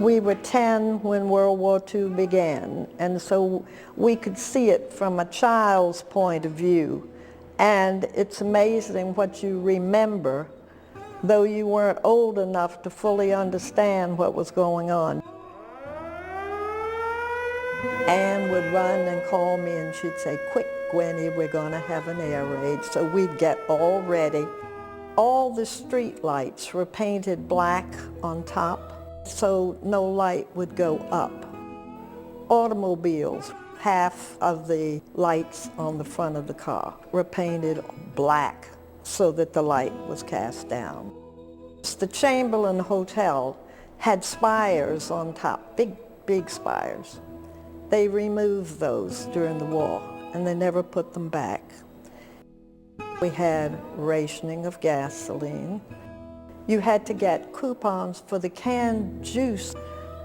We were 10 when World War II began, and so we could see it from a child's point of view. And it's amazing what you remember, though you weren't old enough to fully understand what was going on. Anne would run and call me, and she'd say, "Quick, Gwenny, we're going to have an air raid." So we'd get all ready. All the street lights were painted black on top, so no light would go up. Automobiles, half of the lights on the front of the car were painted black so that the light was cast down. The Chamberlain Hotel had spires on top, big spires. They removed those during the war, and they never put them back. We had rationing of gasoline. You had to get coupons for the canned juice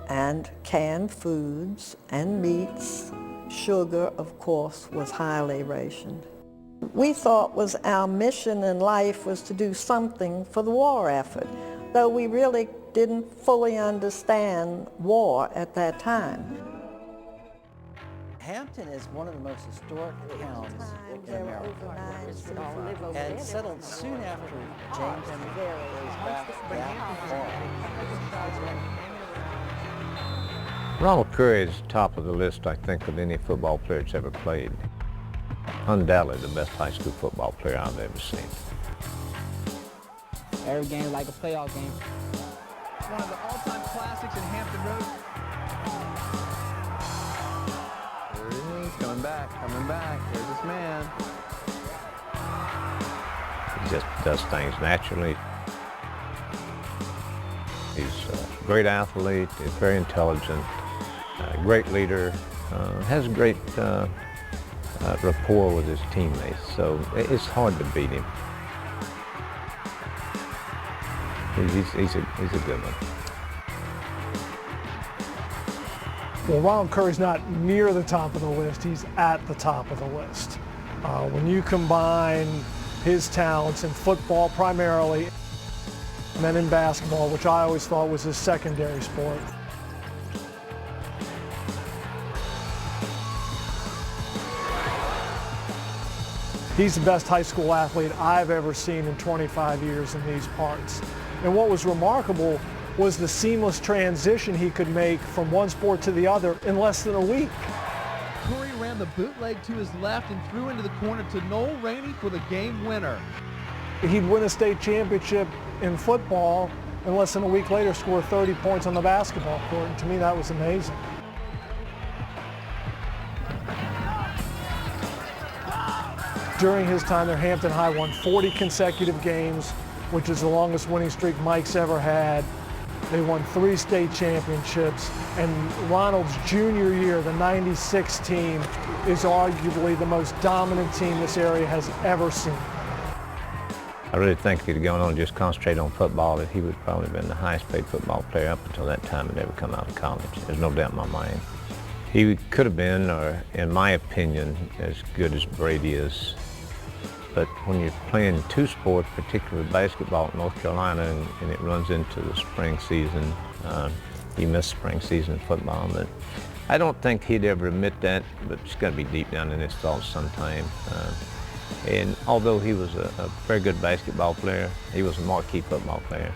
and canned foods and meats. Sugar, of course, was highly rationed. We thought was our mission in life was to do something for the war effort, though we really didn't fully understand war at that time. Hampton is one of the most historic towns in America, and settled soon after James goes back that far. Ronald Curry is top of the list, I think, of any football player that's ever played. Undoubtedly the best high school football player I've ever seen. Every game is like a playoff game. One of the all-time classics in Hampton Road. Coming back, there's this man. He just does things naturally. He's a great athlete, he's very intelligent, a great leader, has great rapport with his teammates, so it's hard to beat him. He's a good one. Well, Ronald Curry's not near the top of the list, he's at the top of the list. When you combine his talents in football primarily, and then in basketball, which I always thought was his secondary sport. He's the best high school athlete I've ever seen in 25 years in these parts. And what was remarkable was the seamless transition he could make from one sport to the other in less than a week. Curry ran the bootleg to his left and threw into the corner to Noel Rainey for the game winner. He'd win a state championship in football and less than a week later score 30 points on the basketball court. And to me, that was amazing. During his time there, Hampton High won 40 consecutive games, which is the longest winning streak Mike's ever had. They won 3 state championships, and Ronald's junior year, the '96 team, is arguably the most dominant team this area has ever seen. I really think if he'd gone on and just concentrate on football, that he would probably have been the highest paid football player up until that time and never come out of college. There's no doubt in my mind. He could have been, or in my opinion, as good as Brady is. But when you're playing 2 sports, particularly basketball at North Carolina, and it runs into the spring season, he missed spring season football. But I don't think he'd ever admit that, but it's got to be deep down in his thoughts sometime. And although he was a very good basketball player, he was a marquee football player.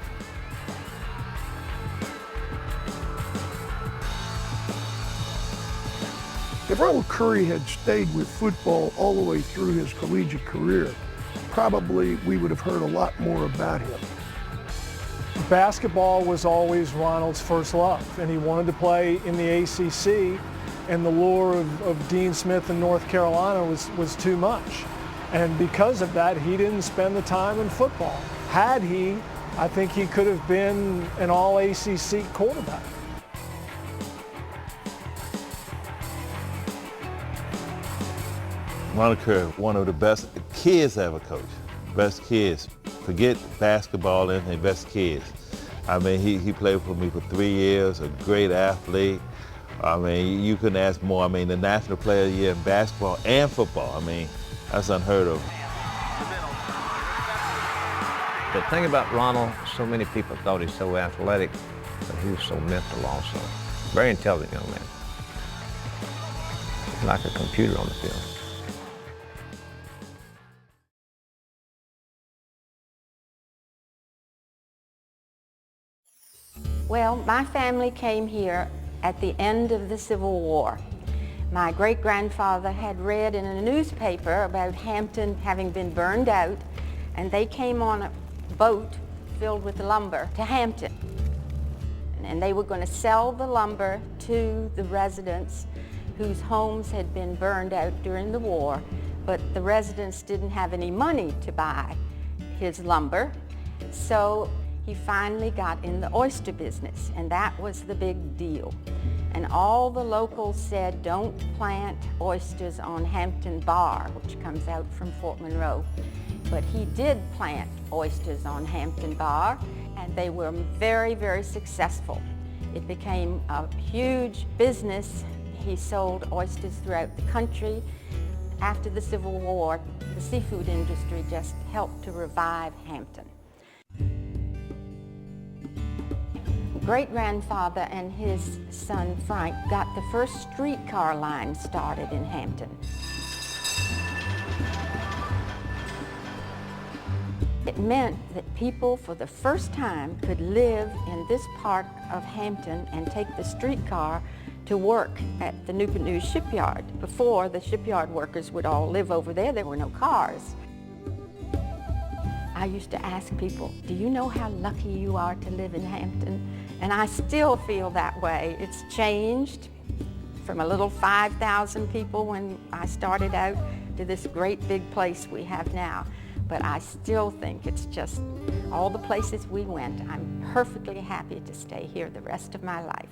If Ronald Curry had stayed with football all the way through his collegiate career, probably we would have heard a lot more about him. Basketball was always Ronald's first love, and he wanted to play in the ACC, and the lure of Dean Smith in North Carolina was too much. And because of that, he didn't spend the time in football. Had he, I think he could have been an all-ACC quarterback. Ronald Curry, one of the best kids ever coached. Best kids. Forget basketball and the best kids. I mean, he played for me for 3 years, a great athlete. I mean, you couldn't ask more. I mean, the national player of the year in basketball and football. I mean, that's unheard of. The thing about Ronald, so many people thought he's so athletic. but he was so mental also. Very intelligent young man. Like a computer on the field. Well, my family came here at the end of the Civil War. My great-grandfather had read in a newspaper about Hampton having been burned out, and they came on a boat filled with lumber to Hampton. And they were going to sell the lumber to the residents whose homes had been burned out during the war, but the residents didn't have any money to buy his lumber. So he finally got in the oyster business, and that was the big deal. And all the locals said, don't plant oysters on Hampton Bar, which comes out from Fort Monroe. But he did plant oysters on Hampton Bar, and they were very, very successful. It became a huge business. He sold oysters throughout the country. After the Civil War, the seafood industry just helped to revive Hampton. Great-grandfather and his son Frank got the first streetcar line started in Hampton. It meant that people for the first time could live in this part of Hampton and take the streetcar to work at the Newport News shipyard. Before, the shipyard workers would all live over there. There were no cars. I used to ask people, do you know how lucky you are to live in Hampton? And I still feel that way. It's changed from a little 5,000 people when I started out to this great big place we have now. But I still think it's just all the places we went. I'm perfectly happy to stay here the rest of my life.